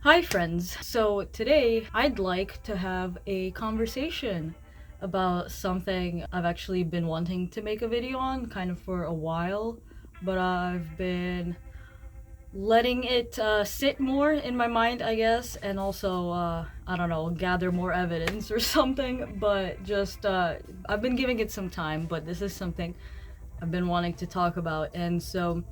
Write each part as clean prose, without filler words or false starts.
Hi friends! So today I'd like to have a conversation about something I've actually been wanting to make a video on kind of for a while, but I've been letting it sit more in my mind, I guess, and also, I don't know, gather more evidence or something, but just, I've been giving it some time, but this is something I've been wanting to talk about, and so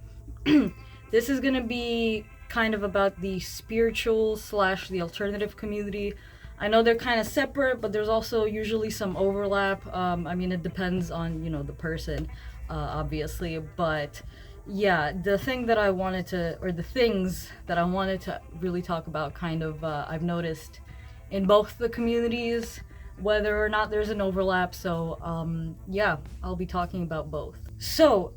this is gonna be kind of about the spiritual slash the alternative community. I know they're kind of separate, but there's also usually some overlap. I mean, it depends on, the person, obviously, but yeah, the thing that I wanted to, or the things that I wanted to really talk about, kind of, I've noticed in both the communities, whether or not there's an overlap. So, yeah, I'll be talking about both. So,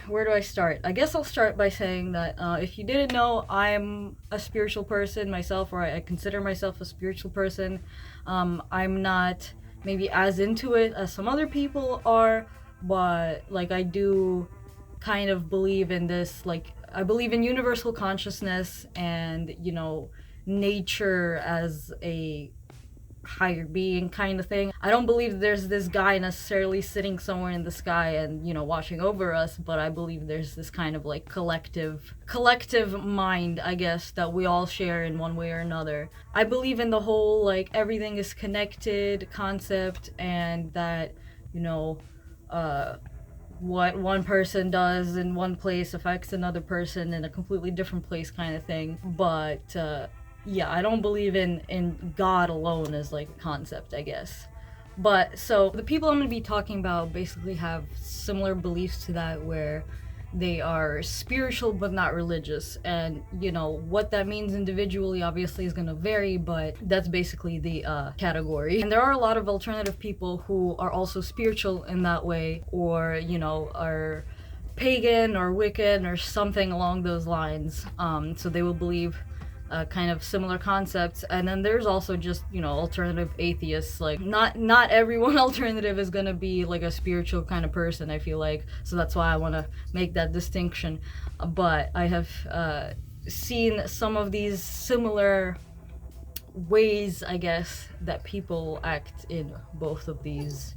where do I start? I guess I'll start by saying that if you didn't know, I'm a spiritual person myself, or I consider myself a spiritual person. I'm not maybe as into it as some other people are, but like I do kind of believe in this, like I believe in universal consciousness and, nature as a higher being kind of thing. I don't believe there's this guy necessarily sitting somewhere in the sky and, watching over us, but I believe there's this kind of like collective mind, I guess, that we all share in one way or another. I believe in the whole like everything is connected concept, and that, what one person does in one place affects another person in a completely different place kind of thing. But yeah, I don't believe in God alone as like a concept, I guess. But so the people I'm going to be talking about basically have similar beliefs to that, where they are spiritual but not religious. And what that means individually obviously is going to vary, but that's basically the category. And there are a lot of alternative people who are also spiritual in that way, or are pagan or Wiccan or something along those lines. So they will believe kind of similar concepts. And then there's also just alternative atheists. Like not everyone alternative is gonna be like a spiritual kind of person, I feel like. So that's why I want to make that distinction. But I have seen some of these similar ways, I guess, that people act in both of these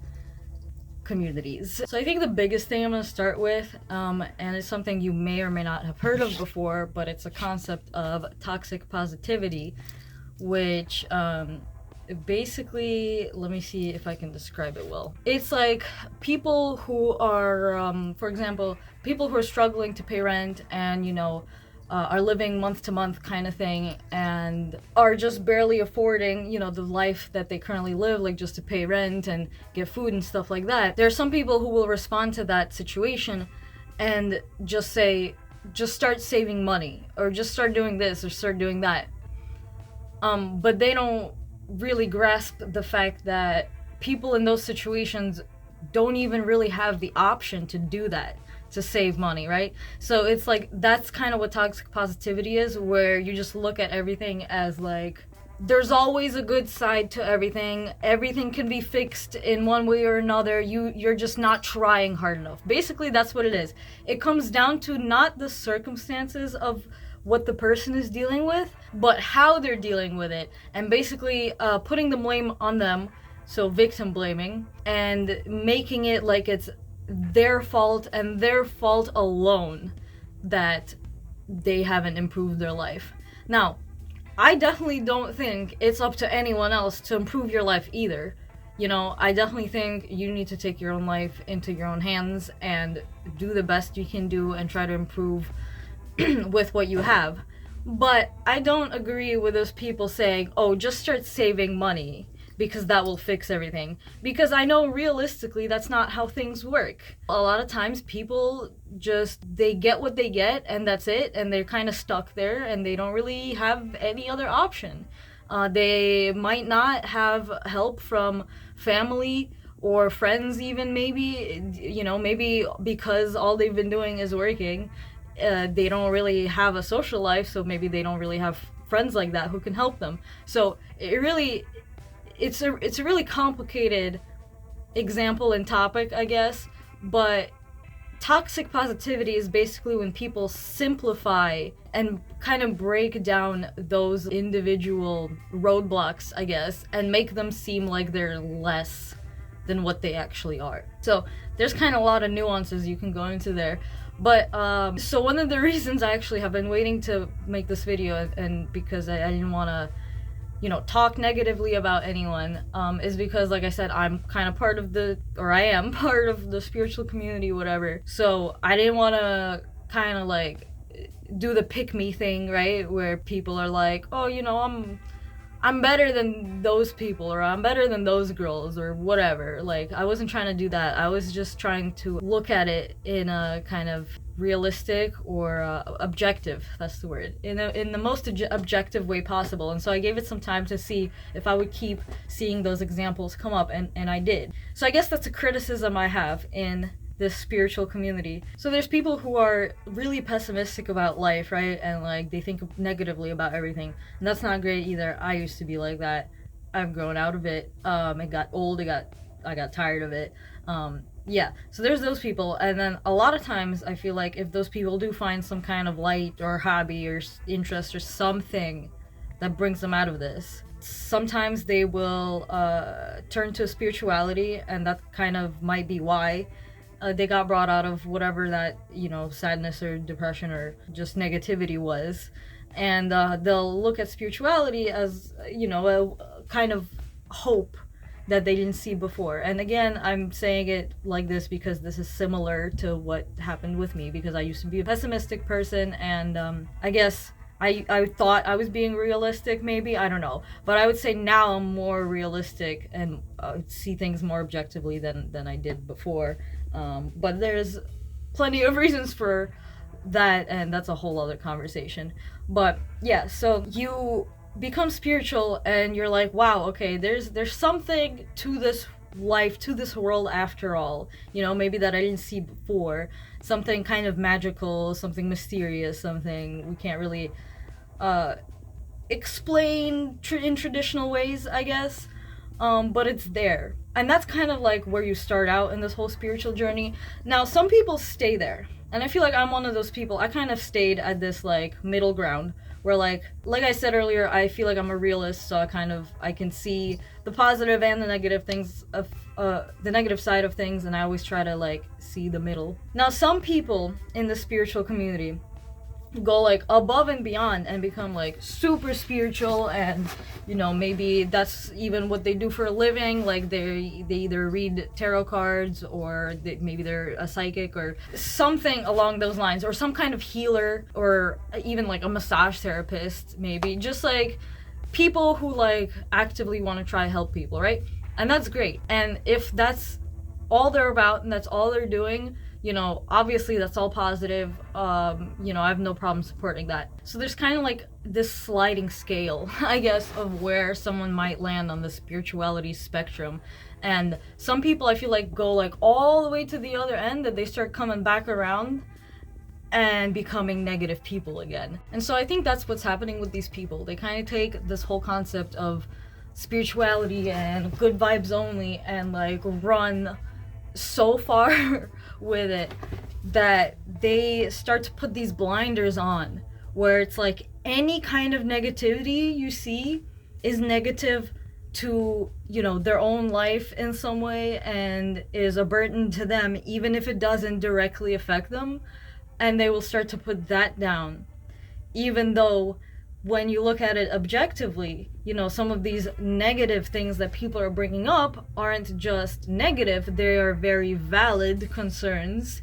communities. So I think the biggest thing I'm going to start with, and it's something you may or may not have heard of before, but it's a concept of toxic positivity, which basically, let me see if I can describe it well. It's like people who are, for example, people who are struggling to pay rent and, are living month to month kind of thing, and are just barely affording, the life that they currently live, like just to pay rent and get food and stuff like that. There are some people who will respond to that situation and just say, just start saving money, or just start doing this, or start doing that. But they don't really grasp the fact that people in those situations don't even really have the option to do that, to save money, right? So it's like, that's kind of what toxic positivity is, where you just look at everything as like, there's always a good side to everything. Everything can be fixed in one way or another. You're just not trying hard enough. Basically, that's what it is. It comes down to not the circumstances of what the person is dealing with, but how they're dealing with it, and basically putting the blame on them, so victim blaming, and making it like it's their fault and their fault alone that they haven't improved their life. Now, I definitely don't think it's up to anyone else to improve your life either. I definitely think you need to take your own life into your own hands and do the best you can do and try to improve with what you have. But I don't agree with those people saying, oh, just start saving money because that will fix everything. Because I know realistically that's not how things work. A lot of times people they get what they get and that's it, and they're kind of stuck there and they don't really have any other option. They might not have help from family or friends even, maybe, maybe because all they've been doing is working. They don't really have a social life, so maybe they don't really have friends like that who can help them. So it's a really complicated example and topic, I guess, but toxic positivity is basically when people simplify and kind of break down those individual roadblocks, I guess, and make them seem like they're less than what they actually are. So there's kind of a lot of nuances you can go into there. But so one of the reasons I actually have been waiting to make this video, and because I didn't want to, you know, talk negatively about anyone, is because, like I said, I'm kind of part of the, or I am part of the spiritual community, whatever. So I didn't want to kind of like do the pick me thing, right? Where people are like, oh, you know, I'm better than those people, or I'm better than those girls, or whatever. Like, I wasn't trying to do that. I was just trying to look at it in a kind of realistic or objective, that's the word, in the most objective way possible. And so I gave it some time to see if I would keep seeing those examples come up, and I did. So I guess that's a criticism I have in this spiritual community. So there's people who are really pessimistic about life, right? And like they think negatively about everything. And that's not great either. I used to be like that. I've grown out of it. It got old. I got tired of it. Yeah, so there's those people. And then a lot of times I feel like if those people do find some kind of light or hobby or interest or something that brings them out of this, sometimes they will turn to spirituality, and that kind of might be why they got brought out of whatever that, you know, sadness or depression or just negativity was. And they'll look at spirituality as, you know, a kind of hope that they didn't see before. And again, I'm saying it like this because this is similar to what happened with me, because I used to be a pessimistic person, and I guess I thought I was being realistic, maybe, I don't know. But I would say now I'm more realistic and see things more objectively than I did before. But there's plenty of reasons for that, and that's a whole other conversation. But yeah, so you become spiritual and you're like, wow, okay, there's something to this life, to this world after all, you know, maybe that I didn't see before, something kind of magical, something mysterious, something we can't really explain in traditional ways, I guess, but it's there. And that's kind of like where you start out in this whole spiritual journey. Now, some people stay there, and I feel like I'm one of those people. I kind of stayed at this like middle ground where like I said earlier, I feel like I'm a realist, so I can see the positive and the negative things of the negative side of things, and I always try to like see the middle. Now, some people in the spiritual community go like above and beyond and become like super spiritual, and you know, maybe that's even what they do for a living. Like they either read tarot cards, or maybe they're a psychic or something along those lines, or some kind of healer, or even like a massage therapist, maybe just like people who like actively want to try to help people, right? And that's great. And if that's all they're about and that's all they're doing, you know, obviously that's all positive. You know, I have no problem supporting that. So there's kind of like this sliding scale, I guess, of where someone might land on the spirituality spectrum. And some people, I feel like, go like all the way to the other end, that they start coming back around and becoming negative people again. And so I think that's what's happening with these people. They kind of take this whole concept of spirituality and good vibes only and like run so far with it that they start to put these blinders on, where it's like any kind of negativity you see is negative to, you know, their own life in some way, and is a burden to them, even if it doesn't directly affect them. And they will start to put that down, even though when you look at it objectively, you know, some of these negative things that people are bringing up aren't just negative, they are very valid concerns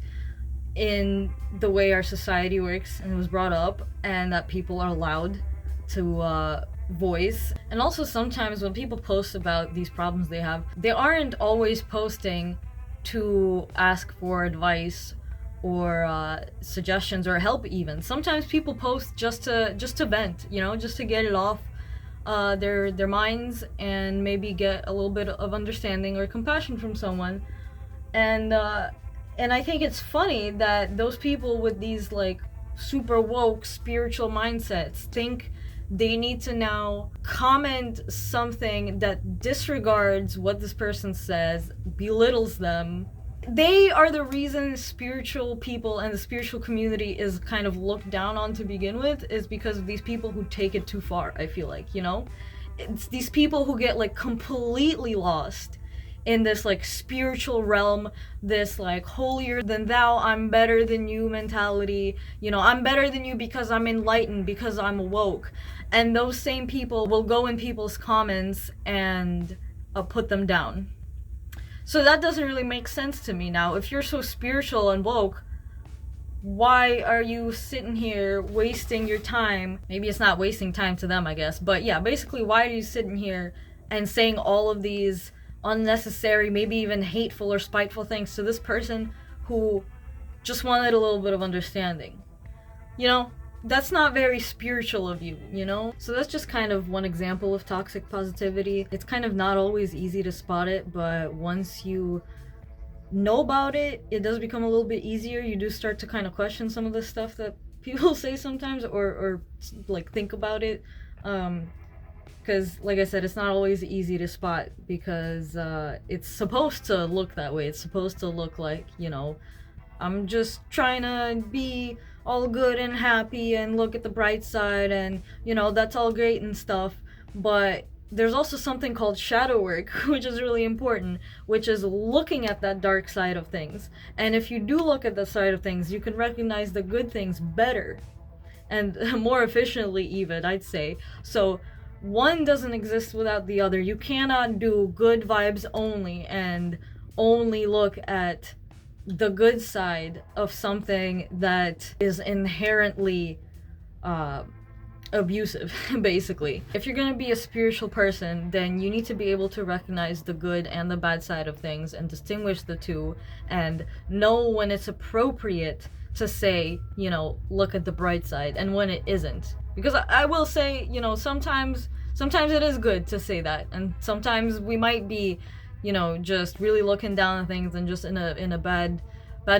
in the way our society works and was brought up, and that people are allowed to voice. And also sometimes when people post about these problems they have, they aren't always posting to ask for advice or suggestions or help even. Sometimes people post just to vent, you know, just to get it off their minds and maybe get a little bit of understanding or compassion from someone. And I think it's funny that those people with these like super woke spiritual mindsets think they need to now comment something that disregards what this person says, belittles them, they are the reason spiritual people and the spiritual community is kind of looked down on to begin with, is because of these people who take it too far, I feel like, you know? It's these people who get like completely lost in this like spiritual realm, this like holier than thou, I'm better than you mentality, you know, I'm better than you because I'm enlightened, because I'm woke. And those same people will go in people's comments and put them down. So that doesn't really make sense to me now. If you're so spiritual and woke, why are you sitting here wasting your time? Maybe it's not wasting time to them, I guess. But yeah, basically, why are you sitting here and saying all of these unnecessary, maybe even hateful or spiteful things to this person who just wanted a little bit of understanding? You know, that's not very spiritual of you, you know? So that's just kind of one example of toxic positivity. It's kind of not always easy to spot it, but once you know about it, it does become a little bit easier. You do start to kind of question some of the stuff that people say sometimes, or like think about it. Because like I said, it's not always easy to spot, because it's supposed to look that way. It's supposed to look like, you know, I'm just trying to be all good and happy and look at the bright side, and you know, that's all great and stuff. But there's also something called shadow work, which is really important, which is looking at that dark side of things. And if you do look at the side of things, you can recognize the good things better and more efficiently, even, I'd say. So one doesn't exist without the other. You cannot do good vibes only and only look at the good side of something that is inherently abusive, basically. If you're gonna be a spiritual person, then you need to be able to recognize the good and the bad side of things and distinguish the two, and know when it's appropriate to say, you know, look at the bright side, and when it isn't. Because I will say, you know, sometimes it is good to say that, and sometimes we might be, you know, just really looking down on things and just in a bad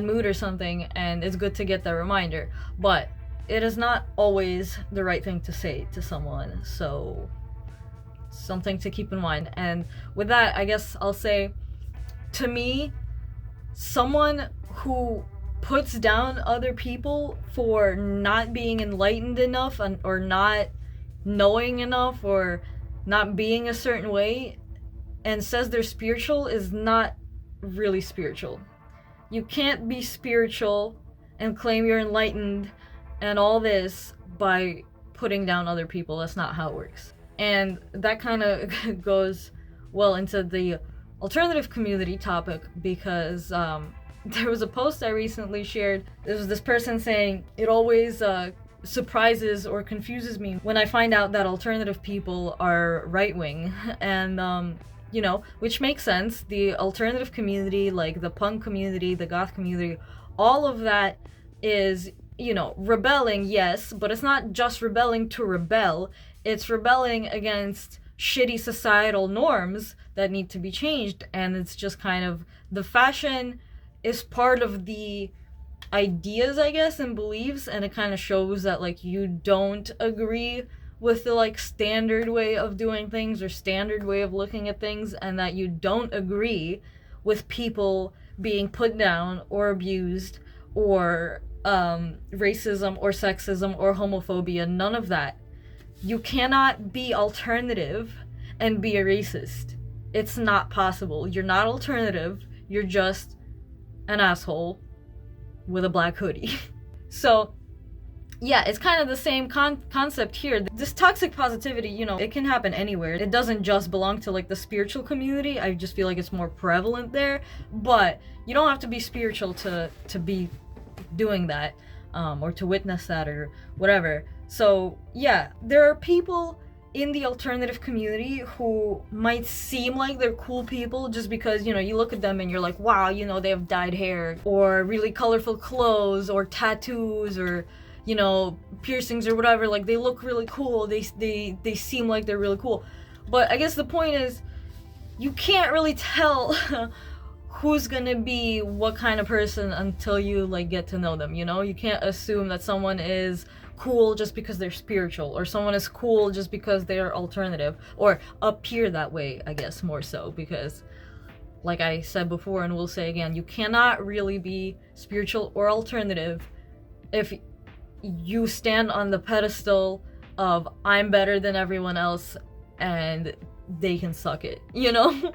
mood or something, and it's good to get that reminder. But it is not always the right thing to say to someone, so something to keep in mind. And with that, I guess I'll say, to me, someone who puts down other people for not being enlightened enough, or not knowing enough, or not being a certain way, and says they're spiritual, is not really spiritual. You can't be spiritual and claim you're enlightened and all this by putting down other people. That's not how it works. And that kind of goes well into the alternative community topic, because there was a post I recently shared. There was this person saying, it always surprises or confuses me when I find out that alternative people are right-wing. And you know, which makes sense. The alternative community, like the punk community, the goth community, all of that is, you know, rebelling, yes, but it's not just rebelling to rebel. It's rebelling against shitty societal norms that need to be changed. And it's just kind of, the fashion is part of the ideas, I guess, and beliefs, and it kind of shows that, like, you don't agree with the, like, standard way of doing things or standard way of looking at things, and that you don't agree with people being put down or abused, or racism or sexism or homophobia. None of that. You cannot be alternative and be a racist. It's not possible. You're not alternative. You're just an asshole with a black hoodie. So yeah, it's kind of the same concept here. This toxic positivity, you know, it can happen anywhere. It doesn't just belong to, like, the spiritual community. I just feel like it's more prevalent there. But you don't have to be spiritual to be doing that, or to witness that, or whatever. So yeah, there are people in the alternative community who might seem like they're cool people just because, you know, you look at them and you're like, wow, you know, they have dyed hair, or really colorful clothes, or tattoos, or, you know, piercings, or whatever. Like, they look really cool. They seem like they're really cool. But I guess the point is, you can't really tell who's gonna be what kind of person until you, like, get to know them, you know? You can't assume that someone is cool just because they're spiritual, or someone is cool just because they're alternative, or appear that way, I guess, more so, because like I said before and will say again, you cannot really be spiritual or alternative if you stand on the pedestal of I'm better than everyone else and they can suck it, you know?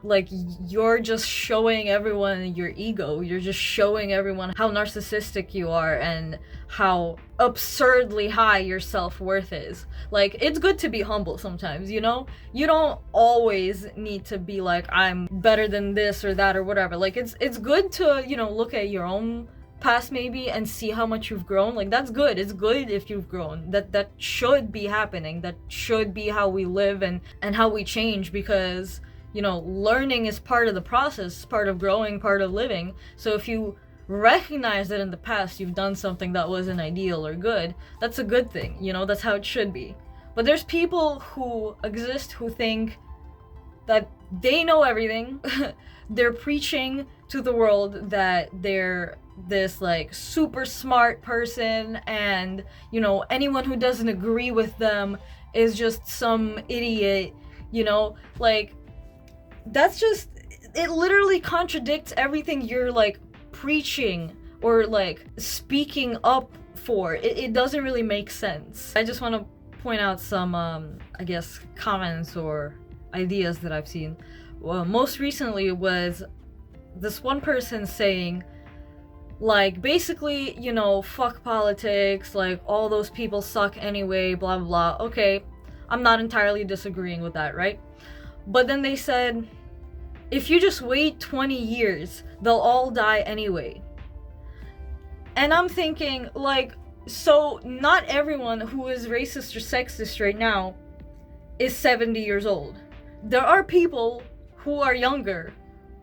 Like, you're just showing everyone your ego. You're just showing everyone how narcissistic you are and how absurdly high your self-worth is. Like, it's good to be humble sometimes, you know? You don't always need to be like, I'm better than this or that or whatever. Like, it's good to, you know, look at your own past maybe and see how much you've grown. Like, that's good. It's good if you've grown. That should be happening. That should be how we live and how we change, because you know, learning is part of the process, part of growing, part of living. So if you recognize that in the past you've done something that wasn't ideal or good, that's a good thing, you know, that's how it should be. But there's people who exist who think that they know everything. They're preaching to the world that they're this like super smart person, and you know, anyone who doesn't agree with them is just some idiot, you know, like that's just, it literally contradicts everything you're like preaching or like speaking up for. It doesn't really make sense. I just want to point out some I guess comments or ideas that I've seen. Well, most recently was this one person saying like, basically, you know, fuck politics, like all those people suck anyway, blah blah blah. Okay, I'm not entirely disagreeing with that, right? But then they said, if you just wait 20 years, they'll all die anyway. And I'm thinking, like, so not everyone who is racist or sexist right now is 70 years old. There are people who are younger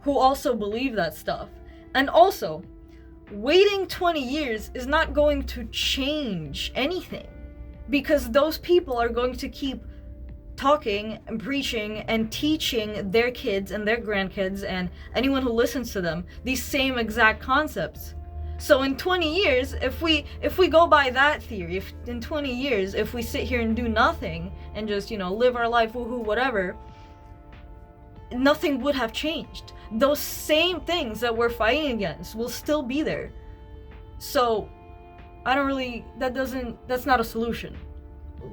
who also believe that stuff. And also, waiting 20 years is not going to change anything, because those people are going to keep talking and preaching and teaching their kids and their grandkids and anyone who listens to them these same exact concepts. So in 20 years, if we go by that theory, if in 20 years if we sit here and do nothing and just, you know, live our life, woohoo, whatever, nothing would have changed. Those same things that we're fighting against will still be there. So that's not a solution.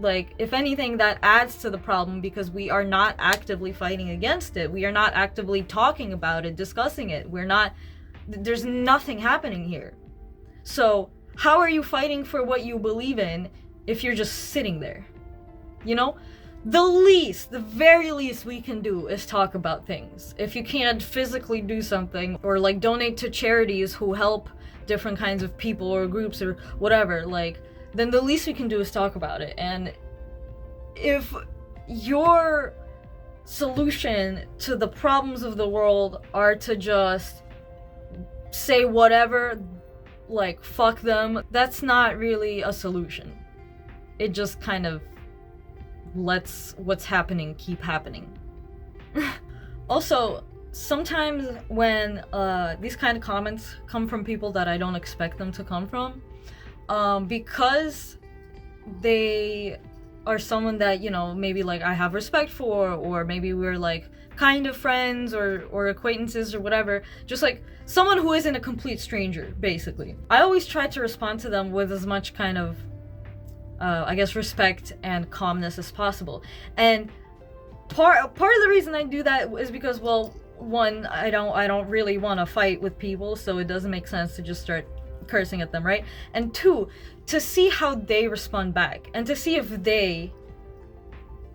Like, if anything, that adds to the problem, because we are not actively fighting against it. We are not actively talking about it, discussing it. There's nothing happening here. So how are you fighting for what you believe in if you're just sitting there? You know, the very least we can do is talk about things. If you can't physically do something or like donate to charities who help different kinds of people or groups or whatever, like, then the least we can do is talk about it. And if your solution to the problems of the world are to just say whatever, like fuck them, that's not really a solution. It just kind of lets what's happening keep happening. Also, sometimes when these kind of comments come from people that I don't expect them to come from, because they are someone that, you know, maybe like I have respect for, or maybe we're like kind of friends or acquaintances or whatever, just like someone who isn't a complete stranger, basically. I always try to respond to them with as much kind of I guess respect and calmness as possible. And part of the reason I do that is because, well, one, I don't really want to fight with people, so it doesn't make sense to just start cursing at them, right? And two, to see how they respond back, and to see if they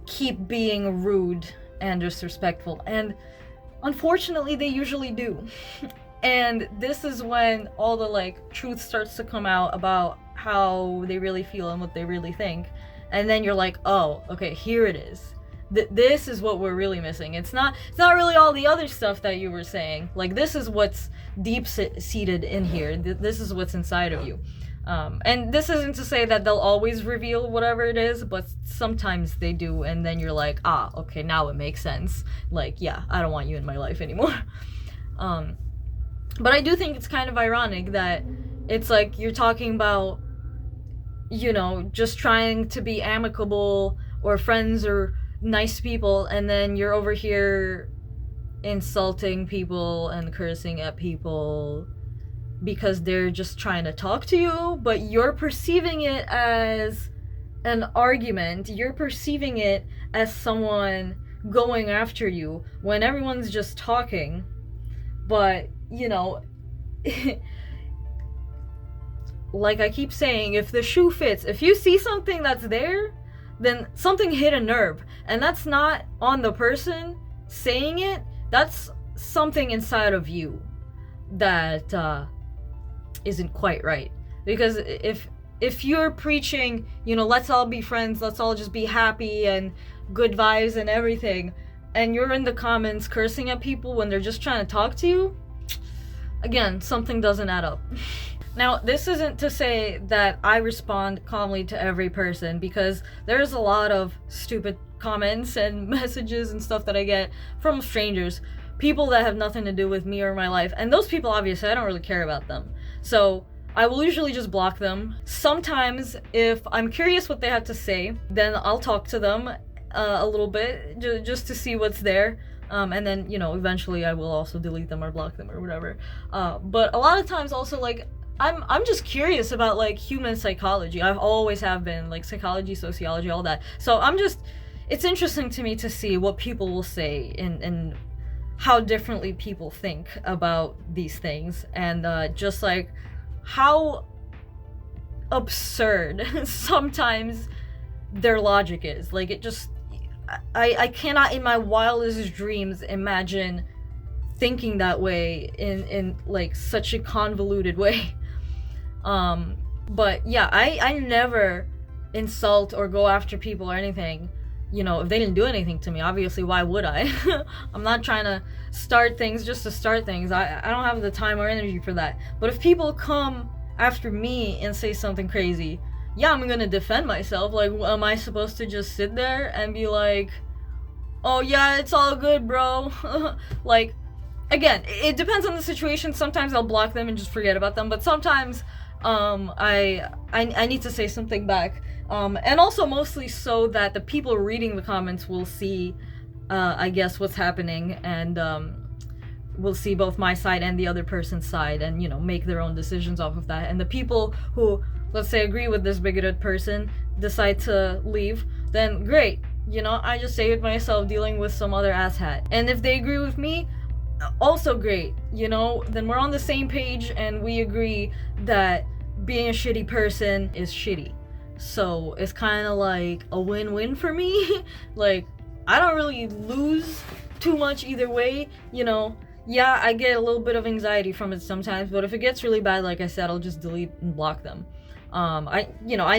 keep being rude and disrespectful. And unfortunately, they usually do. And this is when all the like truth starts to come out about how they really feel and what they really think. And then you're like, oh, okay, here it is. This is what we're really missing. It's not really all the other stuff that you were saying. Like, this is what's deep-seated in here. This is what's inside of you. And this isn't to say that they'll always reveal whatever it is, but sometimes they do, and then you're like, ah, okay, now it makes sense. Like, yeah, I don't want you in my life anymore. But I do think it's kind of ironic that it's like you're talking about, you know, just trying to be amicable or friends or nice people, and then you're over here insulting people and cursing at people because they're just trying to talk to you, but you're perceiving it as an argument. You're perceiving it as someone going after you when everyone's just talking. But, you know, like I keep saying, if the shoe fits, if you see something that's there, then something hit a nerve. And that's not on the person saying it, that's something inside of you that isn't quite right. Because if you're preaching, you know, let's all be friends, let's all just be happy and good vibes and everything, and you're in the comments cursing at people when they're just trying to talk to you, again, something doesn't add up. Now, this isn't to say that I respond calmly to every person, because there's a lot of stupid comments and messages and stuff that I get from strangers, people that have nothing to do with me or my life, and those people, obviously, I don't really care about them. So I will usually just block them. Sometimes, if I'm curious what they have to say, then I'll talk to them a little bit, just to see what's there. And then, you know, eventually I will also delete them or block them or whatever. But a lot of times also, like, I'm just curious about, like, human psychology. I've always have been, like, psychology, sociology, all that. So it's interesting to me to see what people will say and how differently people think about these things. And just, like, how absurd sometimes their logic is. Like, it just... I cannot in my wildest dreams imagine thinking that way in like such a convoluted way. But yeah, I never insult or go after people or anything, you know, if they didn't do anything to me. Obviously, why would I? I'm not trying to start things just to start things. I don't have the time or energy for that. But if people come after me and say something crazy, yeah, I'm gonna defend myself. Like, am I supposed to just sit there and be like, oh yeah, it's all good, bro? Like, again, it depends on the situation. Sometimes I'll block them and just forget about them, but sometimes I need to say something back. And also mostly so that the people reading the comments will see, I guess, what's happening, and will see both my side and the other person's side, and, you know, make their own decisions off of that. And the people who, let's say, agree with this bigoted person, decide to leave, then great. You know, I just saved myself dealing with some other asshat. And if they agree with me, also great. You know, then we're on the same page and we agree that being a shitty person is shitty. So it's kind of like a win-win for me. Like, I don't really lose too much either way, you know. Yeah, I get a little bit of anxiety from it sometimes, but if it gets really bad, like I said, I'll just delete and block them. I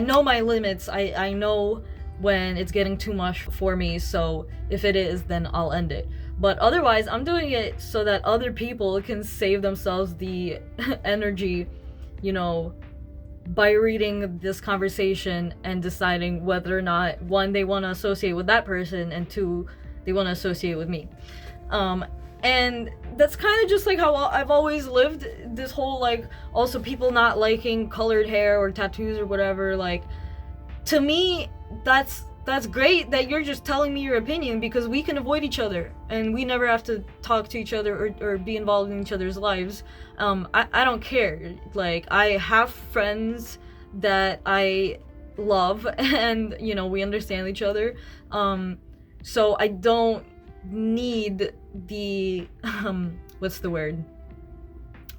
know my limits. I know when it's getting too much for me, so if it is, then I'll end it. But otherwise, I'm doing it so that other people can save themselves the energy, you know, by reading this conversation and deciding whether or not, one, they want to associate with that person, and two, they want to associate with me. And that's kind of just like how I've always lived. This whole, like, also people not liking colored hair or tattoos or whatever, like, to me, that's great that you're just telling me your opinion, because we can avoid each other and we never have to talk to each other or be involved in each other's lives. I don't care. Like, I have friends that I love and, you know, we understand each other. So I don't need the what's the word,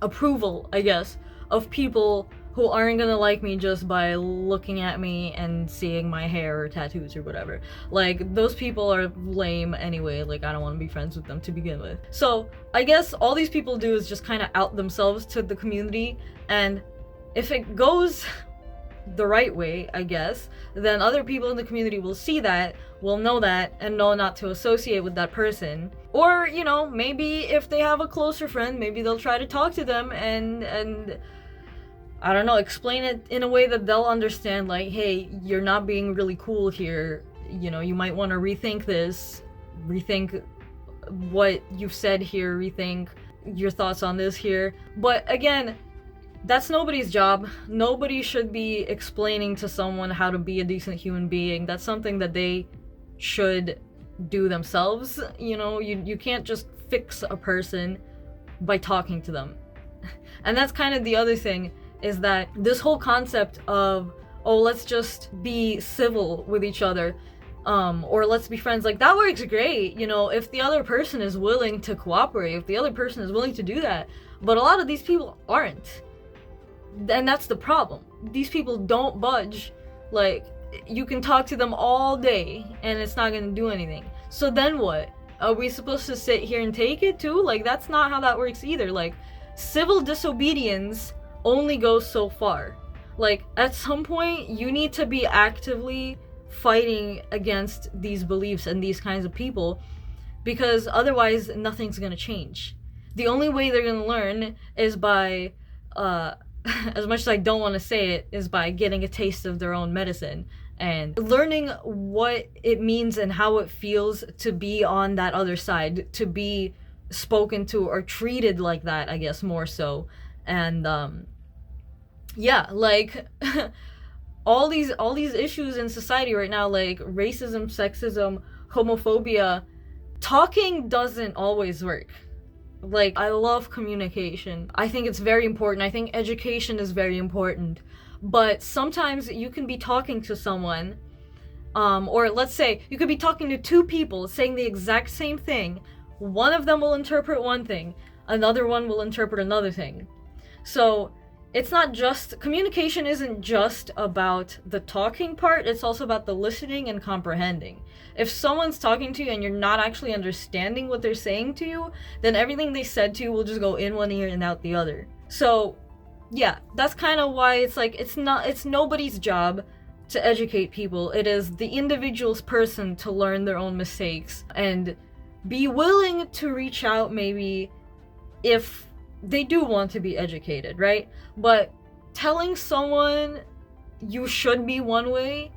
approval, I guess, of people who aren't gonna like me just by looking at me and seeing my hair or tattoos or whatever. Like, those people are lame anyway. Like, I don't want to be friends with them to begin with. So I guess all these people do is just kind of out themselves to the community, and if it goes the right way, I guess, then other people in the community will see that, will know that, and know not to associate with that person. Or, you know, maybe if they have a closer friend, maybe they'll try to talk to them and I don't know, explain it in a way that they'll understand, like, hey, you're not being really cool here, you know, you might want to rethink this, rethink what you've said here, rethink your thoughts on this here. But again, that's nobody's job. Nobody should be explaining to someone how to be a decent human being. That's something that they should do themselves. You know, you can't just fix a person by talking to them. And that's kind of the other thing, is that this whole concept of, oh, let's just be civil with each other, or let's be friends, like, that works great, you know, if the other person is willing to cooperate, if the other person is willing to do that. But a lot of these people aren't. And that's the problem. These people don't budge. Like, you can talk to them all day and it's not gonna do anything. So then what? Are we supposed to sit here and take it too? Like, that's not how that works either. Like, civil disobedience only goes so far. Like, at some point, you need to be actively fighting against these beliefs and these kinds of people, because otherwise nothing's gonna change. The only way they're gonna learn is by, as much as I don't want to say it, is by getting a taste of their own medicine and learning what it means and how it feels to be on that other side, to be spoken to or treated like that, I guess, more so. And yeah, like all these issues in society right now, like racism, sexism, homophobia, talking doesn't always work. Like, I love communication. I think it's very important. I think education is very important. But sometimes you can be talking to someone, or let's say you could be talking to two people saying the exact same thing. One of them will interpret one thing, another one will interpret another thing. So it's not just, communication isn't just about the talking part, it's also about the listening and comprehending. If someone's talking to you and you're not actually understanding what they're saying to you, then everything they said to you will just go in one ear and out the other. So yeah, that's kind of why it's like, it's nobody's job to educate people. It is the individual's person to learn their own mistakes and be willing to reach out, maybe, if they do want to be educated, right? But telling someone you should be one way,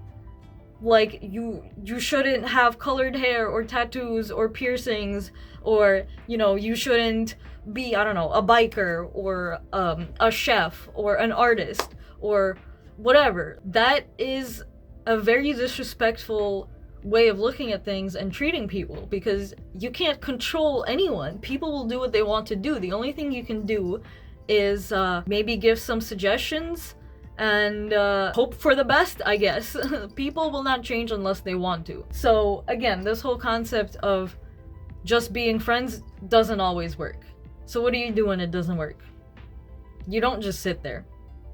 like you shouldn't have colored hair or tattoos or piercings, or, you know, you shouldn't be, I don't know, a biker or a chef or an artist or whatever. That is a very disrespectful way of looking at things and treating people, because you can't control anyone. People will do what they want to do. The only thing you can do is maybe give some suggestions and hope for the best, I guess. People will not change unless they want to. So again, this whole concept of just being friends doesn't always work. So what do you do when it doesn't work? You don't just sit there,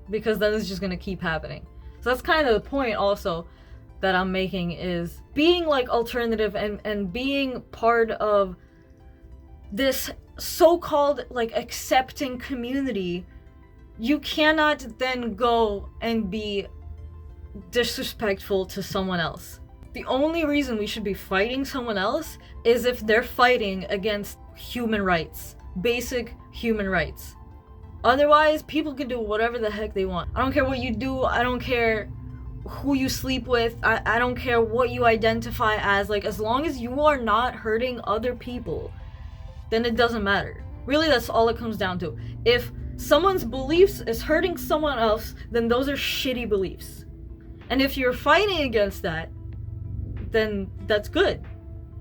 because then it's just gonna keep happening. So that's kind of the point also that I'm making, is being like alternative and being part of this so-called like accepting community. You cannot then go and be disrespectful to someone else. The only reason we should be fighting someone else is if they're fighting against human rights, basic human rights. Otherwise, people can do whatever the heck they want. I don't care what you do, I don't care who you sleep with, I don't care what you identify as. Like, as long as you are not hurting other people, then it doesn't matter. Really, that's all it comes down to. If someone's beliefs is hurting someone else, then those are shitty beliefs. And if you're fighting against that, then that's good.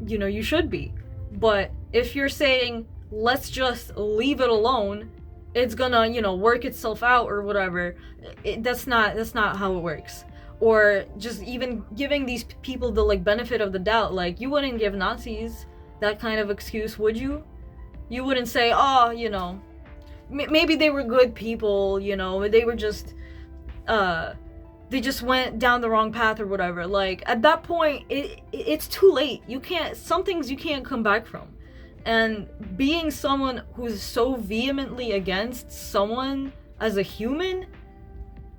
You know, you should be. But if you're saying, let's just leave it alone, it's gonna, you know, work itself out or whatever, that's not how it works. Or just even giving these people the like benefit of the doubt. Like, you wouldn't give Nazis that kind of excuse, would you? You wouldn't say, oh, you know, maybe they were good people, you know, they were just they just went down the wrong path or whatever. Like, at that point, it's too late. You can't, some things you can't come back from. And being someone who's so vehemently against someone as a human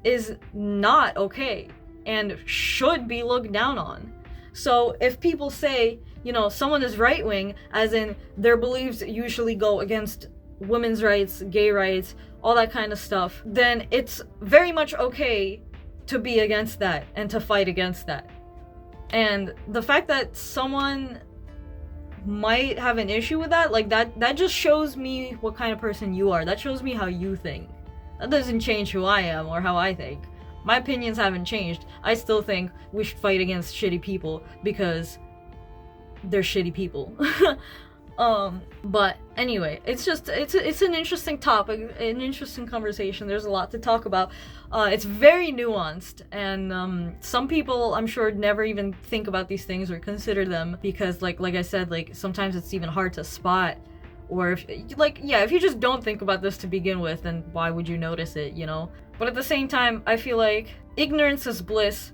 is not okay and should be looked down on. So if people say, you know, someone is right-wing, as in their beliefs usually go against women's rights, gay rights, all that kind of stuff, then it's very much okay to be against that and to fight against that. And the fact that someone might have an issue with that, like, that just shows me what kind of person you are. That shows me how you think. That doesn't change who I am or how I think. My opinions haven't changed. I still think we should fight against shitty people because they're shitty people. But anyway, it's an interesting topic, an interesting conversation. There's a lot to talk about. It's very nuanced, and some people, I'm sure, never even think about these things or consider them, because like I said, like sometimes it's even hard to spot. Or if you just don't think about this to begin with, then why would you notice it, you know? But at the same time, I feel like ignorance is bliss,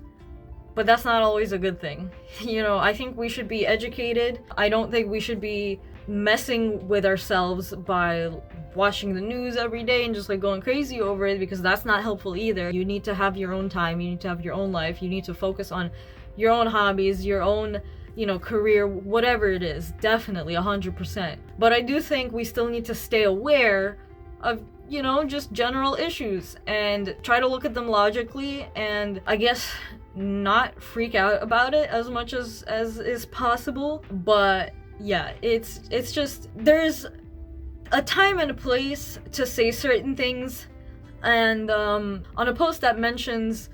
but that's not always a good thing. You know, I think we should be educated. I don't think we should be messing with ourselves by watching the news every day and just like going crazy over it, because that's not helpful either. You need to have your own time, you need to have your own life, you need to focus on your own hobbies, your own, you know, career, whatever it is. Definitely 100%. But I do think we still need to stay aware of, you know, just general issues and try to look at them logically, and I guess not freak out about it as much as is possible. But yeah, it's just, there's a time and a place to say certain things, and on a post that mentions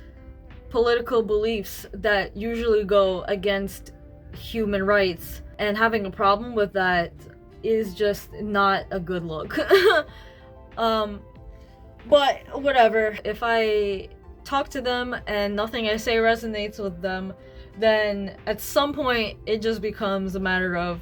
political beliefs that usually go against human rights, and having a problem with that is just not a good look. But whatever, if I talk to them and nothing I say resonates with them, then at some point it just becomes a matter of,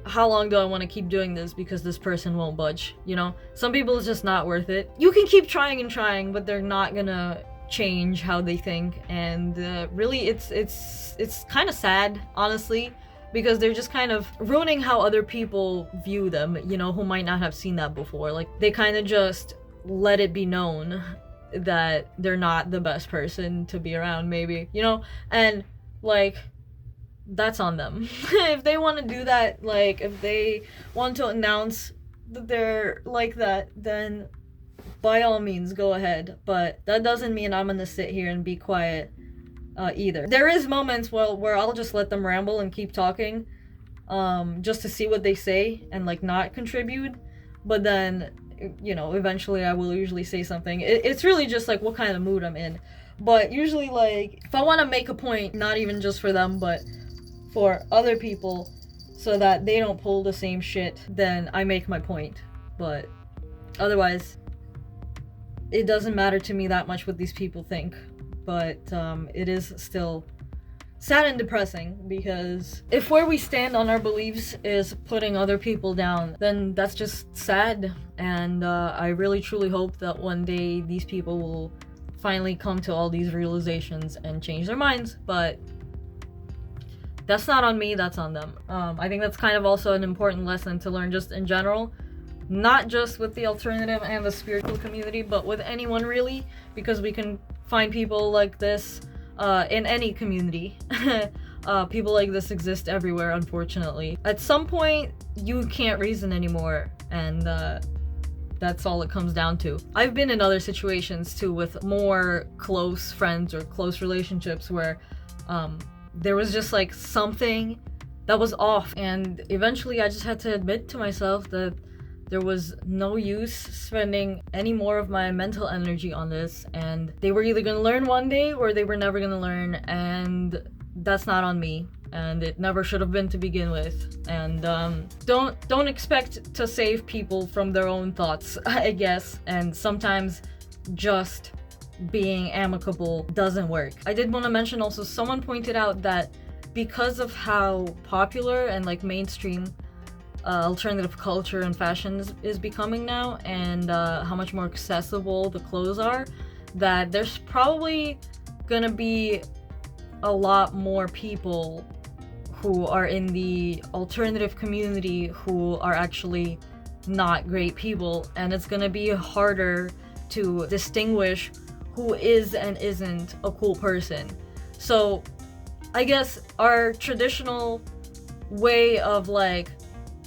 how long do I want to keep doing this because this person won't budge, you know? Some people, it's just not worth it. You can keep trying and trying, but they're not gonna change how they think, and really it's kind of sad, honestly, because they're just kind of ruining how other people view them, you know, who might not have seen that before. Like, they kind of just let it be known that they're not the best person to be around, maybe, you know? And like, that's on them. If they want to do that, like if they want to announce that they're like that, then by all means go ahead, but that doesn't mean I'm gonna sit here and be quiet either. There is moments where I'll just let them ramble and keep talking, just to see what they say and like not contribute, but then, you know, eventually I will usually say something. It's really just like what kind of mood I'm in. But usually, like, if I want to make a point, not even just for them, but for other people, so that they don't pull the same shit, then I make my point. But otherwise, it doesn't matter to me that much what these people think. But it is still sad and depressing, because if where we stand on our beliefs is putting other people down, then that's just sad. And I really truly hope that one day these people will finally come to all these realizations and change their minds. But that's not on me, that's on them. I think that's kind of also an important lesson to learn just in general, not just with the alternative and the spiritual community, but with anyone really, because we can find people like this in any community. People like this exist everywhere, unfortunately. At some point, you can't reason anymore, and that's all it comes down to. I've been in other situations too with more close friends or close relationships where there was just like something that was off, and eventually I just had to admit to myself that there was no use spending any more of my mental energy on this, and they were either gonna learn one day or they were never gonna learn, and that's not on me, and it never should have been to begin with. And don't expect to save people from their own thoughts, I guess, and sometimes just being amicable doesn't work. I did want to mention also, someone pointed out that because of how popular and like mainstream alternative culture and fashion is becoming now, and how much more accessible the clothes are, that there's probably gonna be a lot more people who are in the alternative community who are actually not great people, and it's gonna be harder to distinguish who is and isn't a cool person. So I guess our traditional way of like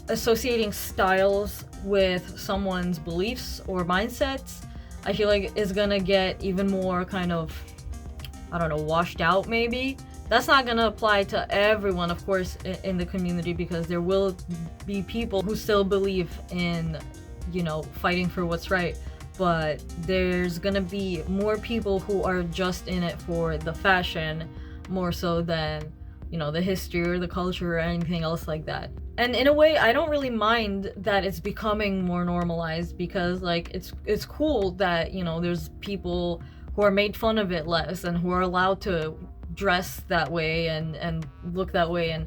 associating styles with someone's beliefs or mindsets, I feel like is gonna get even more kind of, I don't know, washed out maybe. That's not gonna apply to everyone, of course, in the community, because there will be people who still believe in, you know, fighting for what's right. But there's gonna be more people who are just in it for the fashion more so than, you know, the history or the culture or anything else like that. And in a way, I don't really mind that it's becoming more normalized, because like it's cool that, you know, there's people who are made fun of it less and who are allowed to dress that way and look that way and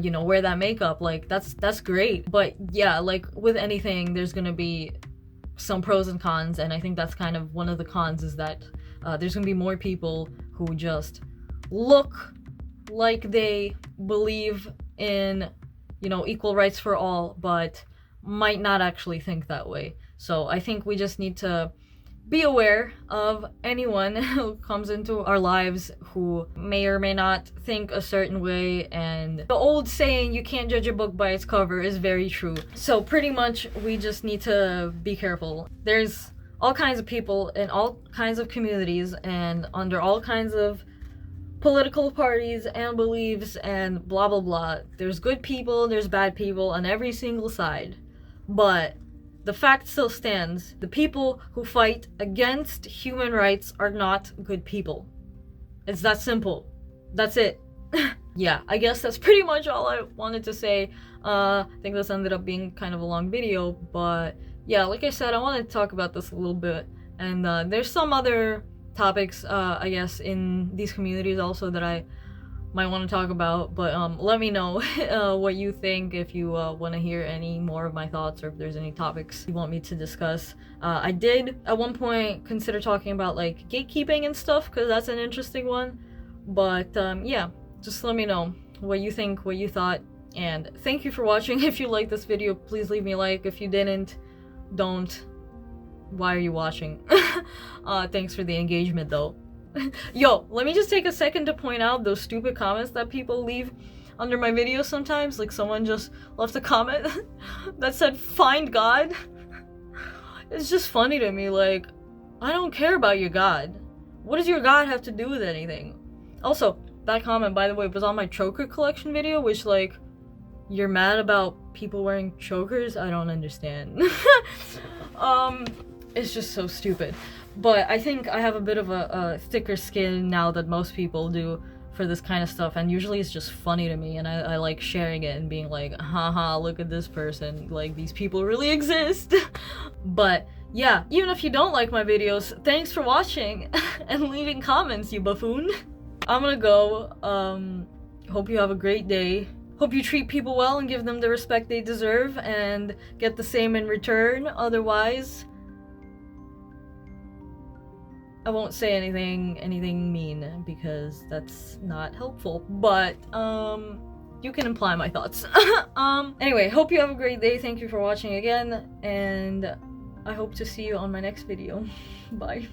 you know, wear that makeup. Like that's great. But yeah, like with anything, there's gonna be some pros and cons, and I think that's kind of one of the cons, is that there's gonna be more people who just look like they believe in, you know, equal rights for all, but might not actually think that way. So I think we just need to be aware of anyone who comes into our lives who may or may not think a certain way, and the old saying, you can't judge a book by its cover, is very true. So pretty much we just need to be careful. There's all kinds of people in all kinds of communities and under all kinds of political parties and beliefs and blah blah blah. There's good people, there's bad people on every single side. But the fact still stands. The people who fight against human rights are not good people. It's that simple. That's it. Yeah, I guess that's pretty much all I wanted to say. I think this ended up being kind of a long video, but yeah, like I said, I wanted to talk about this a little bit. And there's some other topics, I guess, in these communities also that I might want to talk about, but let me know what you think, if you want to hear any more of my thoughts, or if there's any topics you want me to discuss. I did at one point consider talking about like gatekeeping and stuff, because that's an interesting one, but yeah, just let me know what you think, what you thought, and thank you for watching. If you liked this video, please leave me a like. If you didn't, don't. Why are you watching? Thanks for the engagement though. Yo, let me just take a second to point out those stupid comments that people leave under my videos sometimes. Like, someone just left a comment that said, "Find God." It's just funny to me. Like, I don't care about your God. What does your God have to do with anything? Also, that comment, by the way, was on my choker collection video, which, like, you're mad about people wearing chokers? I don't understand. It's just so stupid. But I think I have a bit of a thicker skin now than most people do for this kind of stuff, and usually it's just funny to me, and I like sharing it and being like, haha, look at this person, like, these people really exist. But yeah, even if you don't like my videos, thanks for watching and leaving comments, you buffoon. I'm gonna go. Hope you have a great day. Hope you treat people well and give them the respect they deserve and get the same in return. Otherwise, I won't say anything mean, because that's not helpful, but you can imply my thoughts. Anyway, hope you have a great day. Thank you for watching again, and I hope to see you on my next video. Bye.